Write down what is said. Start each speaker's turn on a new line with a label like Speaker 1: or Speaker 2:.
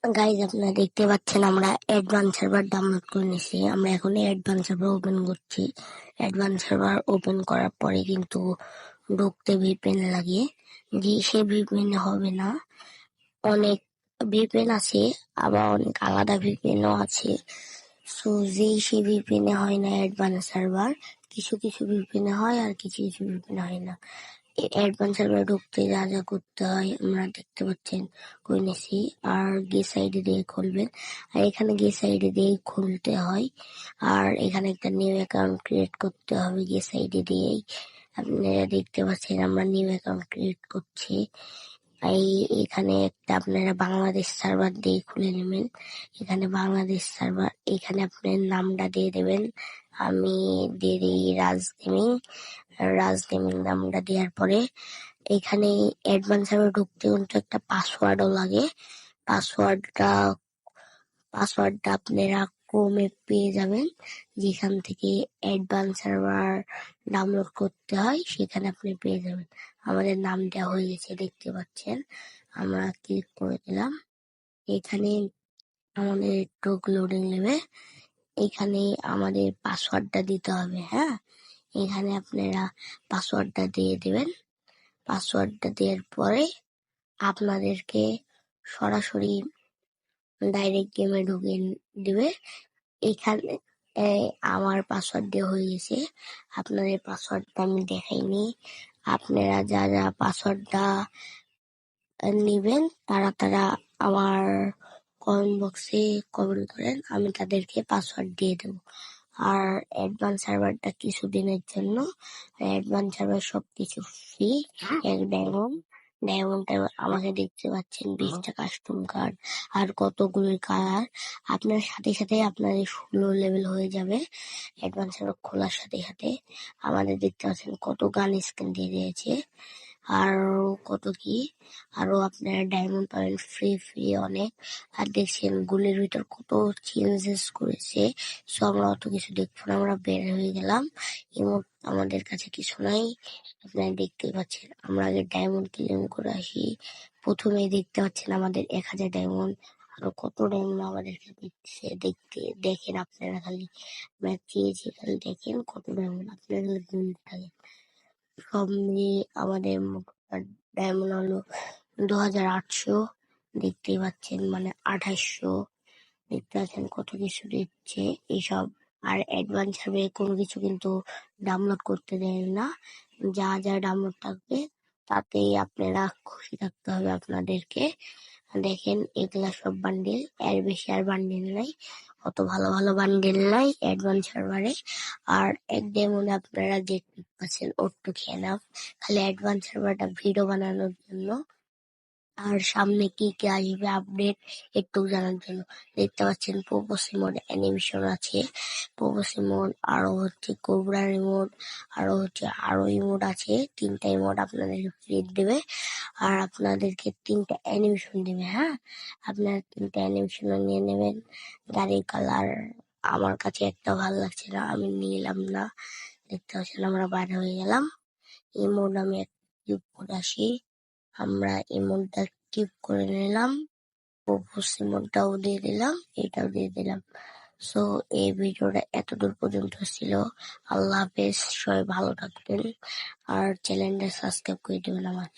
Speaker 1: Guys আপনারা দেখতে পাচ্ছেন আমরা অ্যাডভান্স সার্ভার ডাউনলোড করে নিছি। আমরা এখন অ্যাডভান্স সার্ভার ওপেন করছি। অ্যাডভান্স সার্ভার ওপেন করার পরে কিন্তু ঢুকতে ভিপিএন লাগে, যে সে ভিপিএন হবে না। অনেক ভিপিএন আছে, আবার অনেক আলাদা ভিপিএনও আছে। সো যেই সে ভিপিএনে হয় না অ্যাডভান্স সার্ভার, কিছু কিছু ভিপিএনে হয় আর কিছু কিছু ভিপিএনে হয় না। অ্যাডভান্স সার্ভার ঢুকতে যা যা করতে হয় আমরা দেখতে পাচ্ছেন করে নিছি। আর গেস আইডি দিয়ে খুলবেন, আর এখানে গেস আইডি দিয়ে খুলতে হয়। আর এখানে একটা নিউ অ্যাকাউন্ট ক্রিয়েট করতে হবে গেস আইডি দিয়েই। আপনারা দেখতে পাচ্ছেন আমরা নিউ অ্যাকাউন্ট ক্রিয়েট করছি। এখানে একটা আপনারা বাংলাদেশ সার্ভার দিয়ে খুলে নেবেন। এখানে বাংলাদেশ সার্ভার, এখানে আপনার নামটা দিয়ে দেবেন। আমি দিয়ে দিই রাজ গেমিং নামটা দেওয়ার পরে এখানে অ্যাডভান্স সার্ভার ঢুকতে কিন্তু একটা পাসওয়ার্ডও লাগে। পাসওয়ার্ডটা আপনারা ক্রোমে পেয়ে যাবেন, যেখান থেকে অ্যাডভান্স সার্ভার ডাউনলোড করতে হয় সেখানে আপনি পেয়ে যাবেন। আমাদের নাম দেওয়া হয়ে গেছে দেখতে পাচ্ছেন। আমরা ক্লিক করে দিলাম। এখানে আমাদের একটু লোডিং নেবে। এখানে আমাদের পাসওয়ার্ডটা দিতে হবে। হ্যাঁ, এখানে আপনারা পাসওয়ার্ডটা দিয়ে দিবেন। পাসওয়ার্ডটা দেওয়ার পরে আপনাদেরকে সরাসরি ডাইরেক্ট গেমে ঢুকিয়ে দিবে। এখানে আমার পাসওয়ার্ড দিয়ে হয়ে গেছে। আপনাদের পাসওয়ার্ডটা আমি দেখাইনি। আপনারা যা যা পাসওয়ার্ডটা নিবেন তারা আমার কমেন্ট বক্সে কমেন্ট করেন, আমি তাদেরকে পাসওয়ার্ড দিয়ে দেবো। আর অ্যাডভান্স সার্ভারটা কিছুদিনের জন্য। অ্যাডভান্স সার্ভার সবকিছু ফ্রি। এক ডায়মন্ড আমাকে দেখতে পাচ্ছেন 20টা কাস্টম কার্ড আর কতগুলো কালার। আপনার সাথে সাথে আপনাদের 16 লেভেল হয়ে যাবে অ্যাডভান্স সার্ভার খোলার সাথে সাথে। আমাদের দেখতে পাচ্ছেন কত গান স্কিন দিয়ে দিয়েছে, আরো কত কি, আরো আপনারা ডায়মন্ড পাবেন ফ্রি অনেক। আর দেখছেন গুলির ভিতর কত চেঞ্জেস করেছে। সো আমরা অত কিছু দেখবো না, আমরা বের হয়ে গেলাম। ইমোট আমাদের কাছে কিছু নাই, আপনারা দেখতে পাচ্ছেন। আমরা আগে ডায়মন্ড ক্লেম করে আসি। প্রথমেই দেখতে পাচ্ছেন আমাদের 1000 ডায়মন্ড, আরো কত ডায়মন্ড আমাদেরকে দিচ্ছে। দেখেন আপনারা খালি ম্যাচ চেয়েছি, খালি দেখেন কত ডায়মন্ড আপনারা খালি গুনতে থাকেন। সব মিলিয়ে আমাদের ডায়মন্ড হলো 2800। দেখতেই পাচ্ছেন, মানে 2800। দেখতে পাচ্ছেন কত কিছু দিচ্ছে এইসব। আর অ্যাডভান্স হিসাবে কোনো কিছু কিন্তু ডাউনলোড করতে দেয় না। যা যা ডাউনলোড থাকবে তাতেই আপনারা খুশি থাকতে হবে আপনাদেরকে। দেখেন এগুলা সব বান্ডিল, এর বেশি আর বান্ডিল নাই, অত ভালো ভালো বান্ডিল নাই অ্যাডভান্স সার্ভারে। আর এক ডেমনে আপনারা যে পাচ্ছেন ওটু খেয়ে নাও, খালি অ্যাডভান্স সার্ভারটা ভিডিও বানানোর জন্য। আর সামনে কি কি আসবে আপডেট একটু জানার জন্য। দেখতে পাচ্ছেন পোপোসি মোড অ্যানিমেশন আছে, পোপোসি মোড, আরো হচ্ছে কোবরা রিমোট, আরো ইমোট আছে। 3টা ইমোট আপনাদেরকে ফ্রি দেবে, আর আপনাদেরকে 3টা অ্যানিমেশন দেবে। হ্যাঁ, আপনারা 3টা অ্যানিমেশন নিয়ে নেবেন। গাড়ির কালার আমার কাছে একটা ভালো লাগছে না, আমি নিলাম না। দেখতে পাচ্ছেন আমরা বাইরে হয়ে গেলাম। ইমোট আমি কিউব করে আসি। আমরা ইমোটটা কিউব করে নিলাম, ইমোটটাও দিয়ে দিলাম, এটাও দিয়ে দিলাম। সো এই ভিডিওটা এতদূর পর্যন্ত ছিল। আল্লাহ হাফেজ, সবাই ভালো থাকবেন আর চ্যানেলটা সাবস্ক্রাইব করে দেবেন আমার।